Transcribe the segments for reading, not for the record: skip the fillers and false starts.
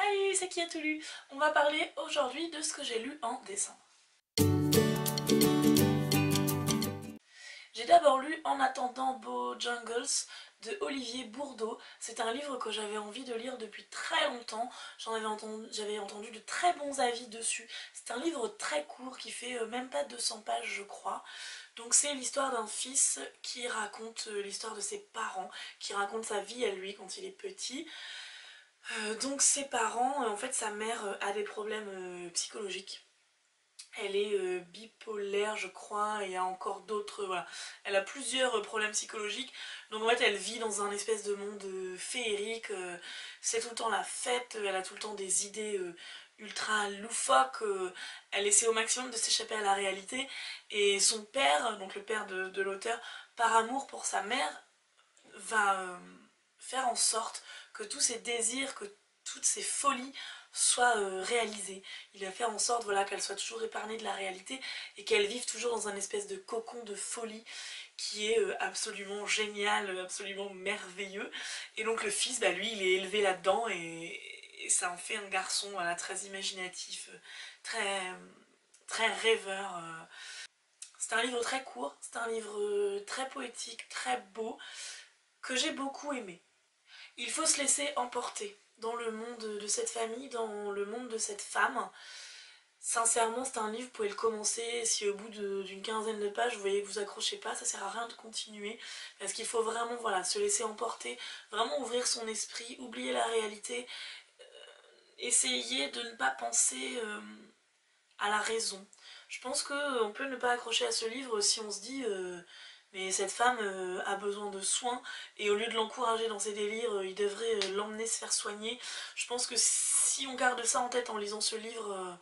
Salut, c'est qui a tout lu? On va parler aujourd'hui de ce que j'ai lu en décembre. J'ai d'abord lu En attendant Bojangles de Olivier Bourdeau. C'est un livre que j'avais envie de lire depuis très longtemps. J'avais entendu de très bons avis dessus. C'est un livre très court qui fait même pas 200 pages je crois. Donc c'est l'histoire d'un fils qui raconte l'histoire de ses parents, qui raconte sa vie à lui quand il est petit. Donc ses parents, en fait sa mère a des problèmes psychologiques. Elle est bipolaire je crois, et il y a encore d'autres, voilà. Elle a plusieurs problèmes psychologiques, donc en fait elle vit dans un espèce de monde féerique, c'est tout le temps la fête, elle a tout le temps des idées ultra loufoques, elle essaie au maximum de s'échapper à la réalité, et son père, donc le père de l'auteur, par amour pour sa mère, va faire en sorte que tous ses désirs, que toutes ses folies soient réalisées. Il va faire en sorte, voilà, qu'elle soit toujours épargnée de la réalité et qu'elle vive toujours dans un espèce de cocon de folie qui est absolument génial, absolument merveilleux. Et donc le fils, bah, lui, il est élevé là-dedans et ça en fait un garçon, voilà, très imaginatif, très, très rêveur. C'est un livre très court, c'est un livre très poétique, très beau, que j'ai beaucoup aimé. Il faut se laisser emporter dans le monde de cette famille, dans le monde de cette femme. Sincèrement, c'est un livre, vous pouvez le commencer, si au bout d'une quinzaine de pages vous voyez que vous accrochez pas, ça sert à rien de continuer, parce qu'il faut vraiment, voilà, se laisser emporter, vraiment ouvrir son esprit, oublier la réalité, essayer de ne pas penser à la raison. Je pense qu'on peut ne pas accrocher à ce livre si on se dit mais cette femme a besoin de soins et au lieu de l'encourager dans ses délires, il devrait l'emmener se faire soigner. Je pense que si on garde ça en tête en lisant ce livre,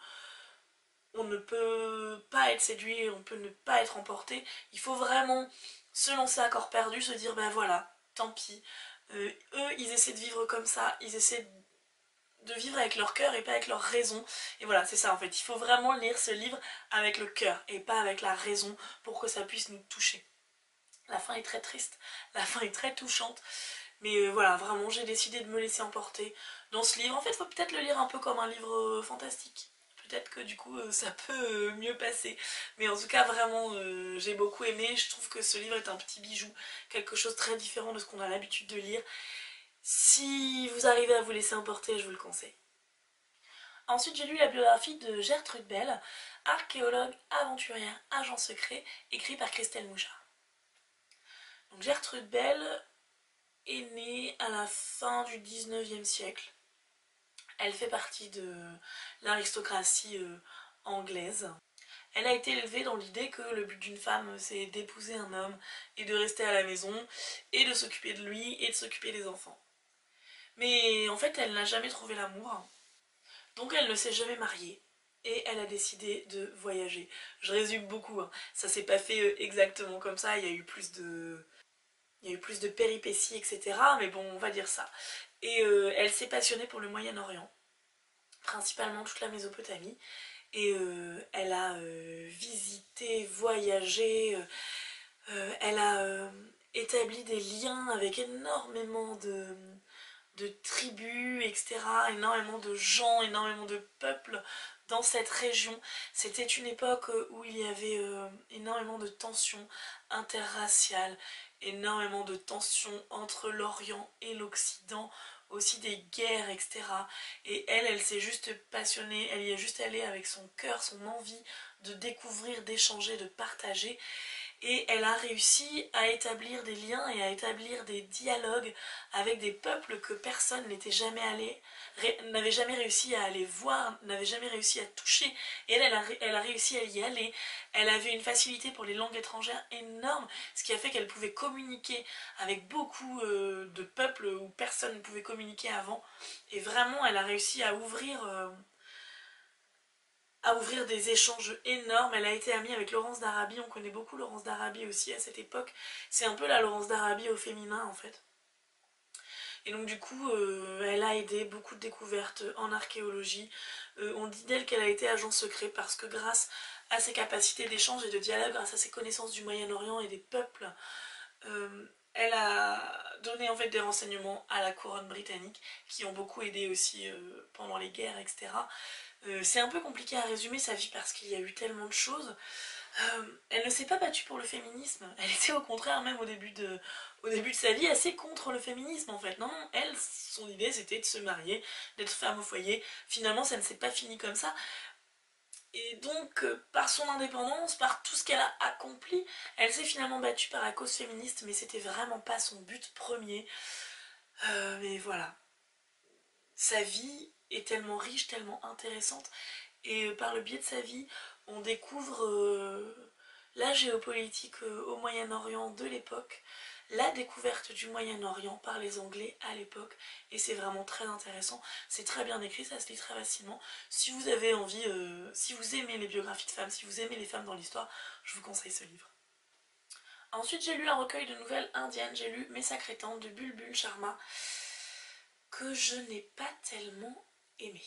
on ne peut pas être séduit, on peut ne pas être emporté. Il faut vraiment se lancer à corps perdu, se dire ben voilà, tant pis. Eux, ils essaient de vivre comme ça, ils essaient de vivre avec leur cœur et pas avec leur raison. Et voilà, c'est ça en fait. Il faut vraiment lire ce livre avec le cœur et pas avec la raison pour que ça puisse nous toucher. La fin est très triste, la fin est très touchante. Mais voilà, vraiment, j'ai décidé de me laisser emporter dans ce livre. En fait, il faut peut-être le lire un peu comme un livre fantastique. Peut-être que du coup, ça peut mieux passer. Mais en tout cas, vraiment, j'ai beaucoup aimé. Je trouve que ce livre est un petit bijou. Quelque chose de très différent de ce qu'on a l'habitude de lire. Si vous arrivez à vous laisser emporter, je vous le conseille. Ensuite, j'ai lu la biographie de Gertrude Bell, archéologue, aventurière, agent secret, écrit par Christelle Mouchard. Donc, Gertrude Bell est née à la fin du 19e siècle. Elle fait partie de l'aristocratie anglaise. Elle a été élevée dans l'idée que le but d'une femme, c'est d'épouser un homme et de rester à la maison et de s'occuper de lui et de s'occuper des enfants. Mais en fait, elle n'a jamais trouvé l'amour, donc elle ne s'est jamais mariée. Et elle a décidé de voyager. Je résume beaucoup, hein. Ça s'est pas fait exactement comme ça, il y a eu plus de péripéties, etc. Mais bon, on va dire ça. Et elle s'est passionnée pour le Moyen-Orient, principalement toute la Mésopotamie. Et elle a visité, voyagé, elle a établi des liens avec énormément de tribus, etc., énormément de gens, énormément de peuples dans cette région. C'était une époque où il y avait énormément de tensions interraciales, énormément de tensions entre l'Orient et l'Occident, aussi des guerres, etc. Et elle s'est juste passionnée, elle y est juste allée avec son cœur, son envie de découvrir, d'échanger, de partager. Et elle a réussi à établir des liens et à établir des dialogues avec des peuples que personne n'était jamais allé, n'avait jamais réussi à aller voir, n'avait jamais réussi à toucher. Et elle a réussi à y aller. Elle avait une facilité pour les langues étrangères énorme, ce qui a fait qu'elle pouvait communiquer avec beaucoup de peuples où personne ne pouvait communiquer avant. Et vraiment, elle a réussi à ouvrir des échanges énormes. Elle a été amie avec Laurence d'Arabie, on connaît beaucoup Laurence d'Arabie aussi à cette époque. C'est un peu la Laurence d'Arabie au féminin en fait. Et donc du coup, elle a aidé beaucoup de découvertes en archéologie. On dit d'elle qu'elle a été agent secret parce que grâce à ses capacités d'échange et de dialogue, grâce à ses connaissances du Moyen-Orient et des peuples, elle a donné en fait des renseignements à la couronne britannique qui ont beaucoup aidé aussi pendant les guerres, etc. C'est un peu compliqué à résumer sa vie parce qu'il y a eu tellement de choses. Elle ne s'est pas battue pour le féminisme, elle était au contraire même au début de sa vie assez contre le féminisme en fait. Non, non, elle, son idée c'était de se marier, d'être femme au foyer. Finalement ça ne s'est pas fini comme ça. Et donc par son indépendance, par tout ce qu'elle a accompli, elle s'est finalement battue par la cause féministe, mais c'était vraiment pas son but premier. Mais voilà, sa vie est tellement riche, tellement intéressante, et par le biais de sa vie, on découvre la géopolitique au Moyen-Orient de l'époque, la découverte du Moyen-Orient par les Anglais à l'époque, et c'est vraiment très intéressant, c'est très bien écrit, ça se lit très facilement. Si vous avez envie, si vous aimez les biographies de femmes, si vous aimez les femmes dans l'histoire, je vous conseille ce livre. Ensuite j'ai lu un recueil de nouvelles indiennes, j'ai lu Mes Sacrées Tantes de Bulbul Sharma, que je n'ai pas tellement aimé.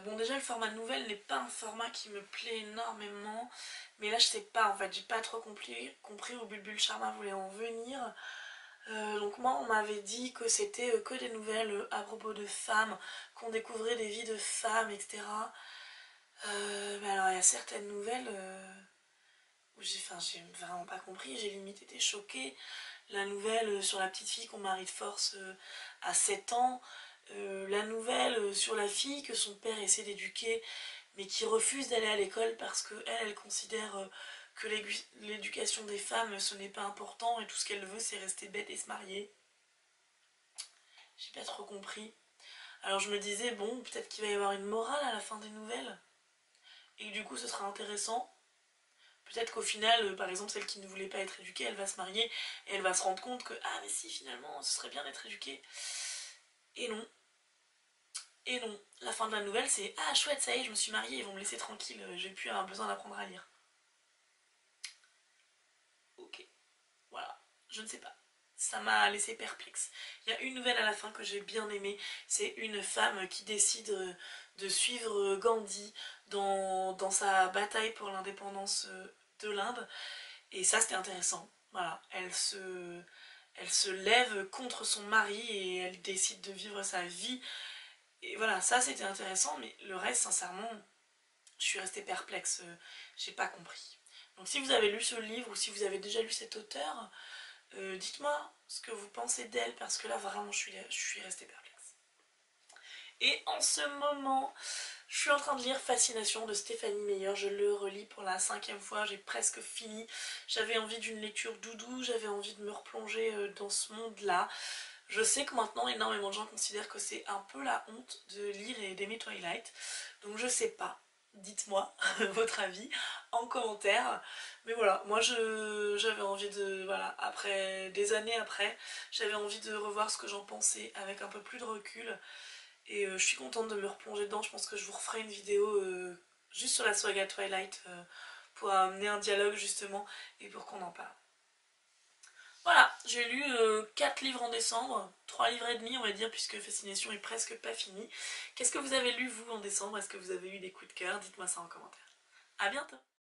Bon déjà le format de nouvelle n'est pas un format qui me plaît énormément, mais là je sais pas en fait, j'ai pas trop compris où Bulbul Sharma voulait en venir. Donc moi on m'avait dit que c'était que des nouvelles à propos de femmes, qu'on découvrait des vies de femmes, etc. Mais alors il y a certaines nouvelles où j'ai vraiment pas compris, j'ai limite été choquée. La nouvelle sur la petite fille qu'on marie de force à 7 ans, la nouvelle sur la fille que son père essaie d'éduquer mais qui refuse d'aller à l'école parce qu'elle, elle considère que l'éducation des femmes ce n'est pas important et tout ce qu'elle veut c'est rester bête et se marier. J'ai pas trop compris. Alors je me disais bon peut-être qu'il va y avoir une morale à la fin des nouvelles et que du coup ce sera intéressant. Peut-être qu'au final, par exemple, celle qui ne voulait pas être éduquée, elle va se marier et elle va se rendre compte que ah mais si finalement ce serait bien d'être éduquée. Et non. Et non. La fin de la nouvelle c'est ah chouette ça y est je me suis mariée, ils vont me laisser tranquille, j'ai plus avoir besoin d'apprendre à lire. Ok. Voilà. Je ne sais pas. Ça m'a laissé perplexe. Il y a une nouvelle à la fin que j'ai bien aimée. C'est une femme qui décide de suivre Gandhi dans sa bataille pour l'indépendance de l'Inde. Et ça c'était intéressant. Voilà, elle se lève contre son mari et elle décide de vivre sa vie. Et voilà, ça c'était intéressant, mais le reste sincèrement, je suis restée perplexe, j'ai pas compris. Donc si vous avez lu ce livre ou si vous avez déjà lu cet auteur, dites-moi ce que vous pensez d'elle parce que là vraiment je suis restée perplexe. Et en ce moment, je suis en train de lire Fascination de Stéphanie Meyer, je le relis pour la 5e fois, j'ai presque fini. J'avais envie d'une lecture doudou, j'avais envie de me replonger dans ce monde-là. Je sais que maintenant énormément de gens considèrent que c'est un peu la honte de lire et d'aimer Twilight, donc je sais pas. Dites-moi votre avis en commentaire. Mais voilà, moi j'avais envie de, voilà, après des années après, j'avais envie de revoir ce que j'en pensais avec un peu plus de recul. Et je suis contente de me replonger dedans, je pense que je vous referai une vidéo juste sur la saga Twilight pour amener un dialogue justement et pour qu'on en parle. Voilà, j'ai lu 4 livres en décembre, 3 livres et demi on va dire puisque Fascination est presque pas fini. Qu'est-ce que vous avez lu vous en décembre? Est-ce que vous avez eu des coups de cœur? Dites-moi ça en commentaire. A bientôt!